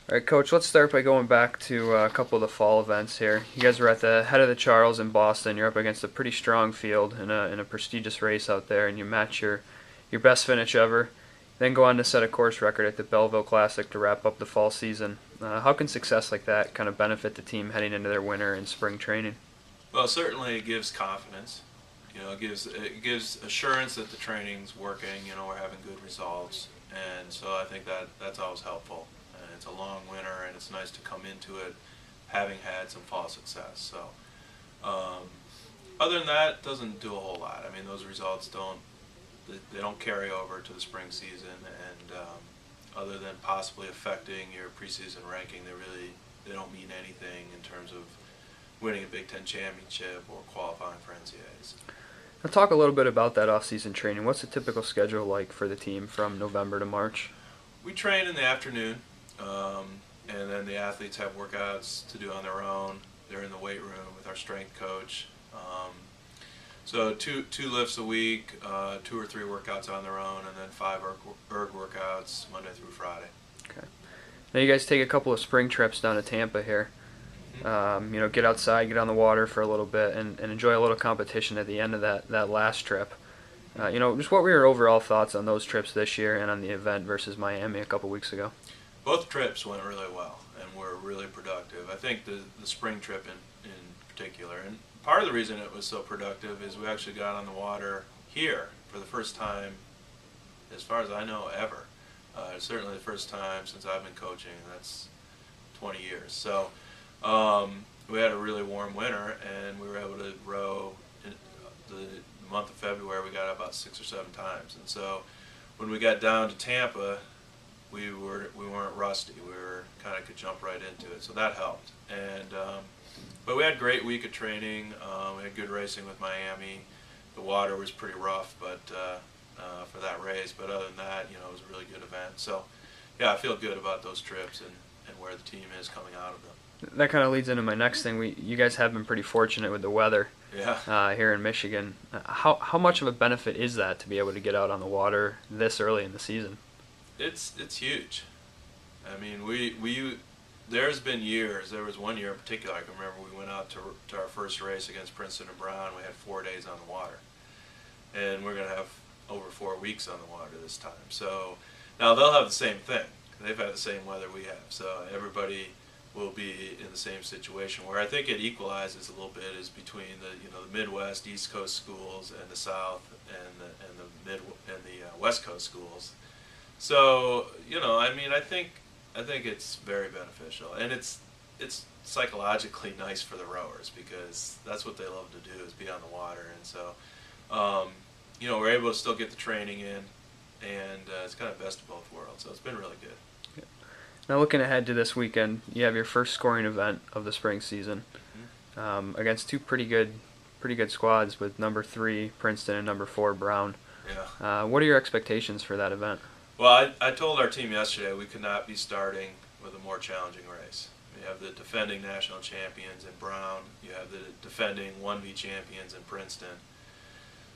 All right, Coach, let's start by going back to a couple of the fall events here. You guys were at the head of the Charles in Boston. You're up against a pretty strong field in a prestigious race out there, and you match your best finish ever. Then go on to set a course record at the Belleville Classic to wrap up the fall season. How can success like that kind of benefit the team heading into their winter and spring training? Well, certainly it gives confidence. It gives assurance that the training's working. We're having good results, and so I think that's always helpful. And it's a long winter, and it's nice to come into it having had some fall success. So, other than that, it doesn't do a whole lot. I mean, those results don't carry over to the spring season, and other than possibly affecting your preseason ranking, they don't mean anything in terms of winning a Big Ten championship or qualifying for NCAAs. Now talk a little bit about that off-season training. What's the typical schedule like for the team from November to March? We train in the afternoon, and then the athletes have workouts to do on their own. They're in the weight room with our strength coach. So two lifts a week, 2 or 3 workouts on their own, and then 5 erg workouts Monday through Friday. Okay. Now you guys take a couple of spring trips down to Tampa here. Get outside, get on the water for a little bit, and enjoy a little competition at the end of that last trip. Just what were your overall thoughts on those trips this year and on the event versus Miami a couple weeks ago? Both trips went really well and were really productive. I think the spring trip in particular, and part of the reason it was so productive is we actually got on the water here for the first time, as far as I know, ever. Certainly the first time since I've been coaching. That's 20 years. So we had a really warm winter, and we were able to row in the month of February. We got about 6 or 7 times, and so when we got down to Tampa, we weren't rusty. We were could jump right into it, so that helped. And but we had a great week of training. We had good racing with Miami. The water was pretty rough, but for that race. But other than that, it was a really good event. So yeah, I feel good about those trips and where the team is coming out of them. That kind of leads into my next thing. You guys have been pretty fortunate with the weather Yeah. here in Michigan. How much of a benefit is that to be able to get out on the water this early in the season? It's huge. I mean, there's been years. There was one year in particular I can remember. We went out to our first race against Princeton and Brown. We had 4 days on the water, and we're going to have over 4 weeks on the water this time. So now they'll have the same thing. They've had the same weather we have. So everybody will be in the same situation. Where I think it equalizes a little bit is between the Midwest, East Coast schools and the South and the West Coast schools. So I think it's very beneficial, and it's psychologically nice for the rowers because that's what they love to do is be on the water, and so we're able to still get the training in, and it's kind of best of both worlds. So it's been really good. Now looking ahead to this weekend, you have your first scoring event of the spring season against two pretty good squads with number 3 Princeton and number 4 Brown. Yeah. What are your expectations for that event? Well, I told our team yesterday we could not be starting with a more challenging race. You have the defending national champions in Brown. You have the defending 1B champions in Princeton.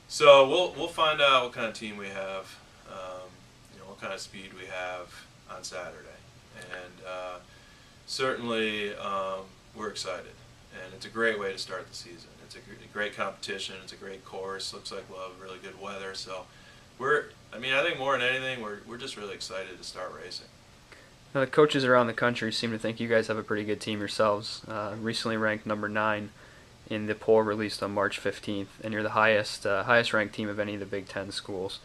So we'll find out what kind of team we have, what kind of speed we have on Saturday, and certainly we're excited. And it's a great way to start the season. It's a great competition. It's a great course. Looks like we'll have really good weather. So I think more than anything, we're just really excited to start racing. Now, the coaches around the country seem to think you guys have a pretty good team yourselves. Recently ranked number 9 in the poll released on March 15th, and you're the highest ranked team of any of the Big Ten schools.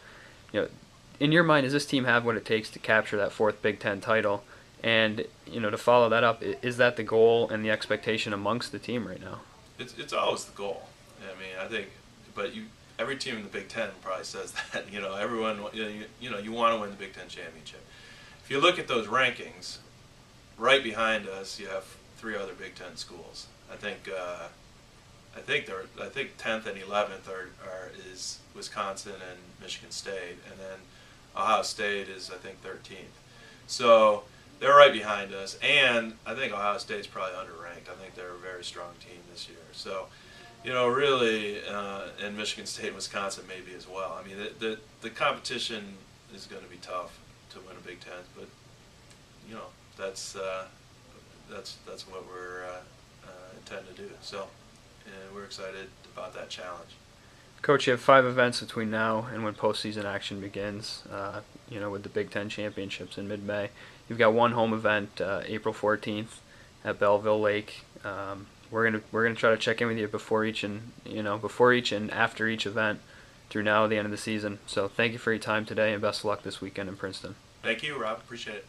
In your mind, does this team have what it takes to capture that 4th Big Ten title? And to follow that up, is that the goal and the expectation amongst the team right now? It's always the goal. I mean, I think, but every team in the Big Ten probably says that. Everyone, you want to win the Big Ten championship. If you look at those rankings, right behind us, you have 3 other Big Ten schools. I think 10th and 11th is Wisconsin and Michigan State, and then Ohio State is I think 13th. So they're right behind us, and I think Ohio State's probably underranked. I think they're a very strong team this year. So, really, and Michigan State and Wisconsin maybe as well. I mean, the competition is going to be tough to win a Big Ten, but that's what we're intend to do. So we're excited about that challenge. Coach, you have 5 events between now and when postseason action begins. With the Big Ten championships in mid-May, you've got one home event, April 14th, at Belleville Lake. We're gonna try to check in with you before each and after each event through now the end of the season. So thank you for your time today, and best of luck this weekend in Princeton. Thank you, Rob. Appreciate it.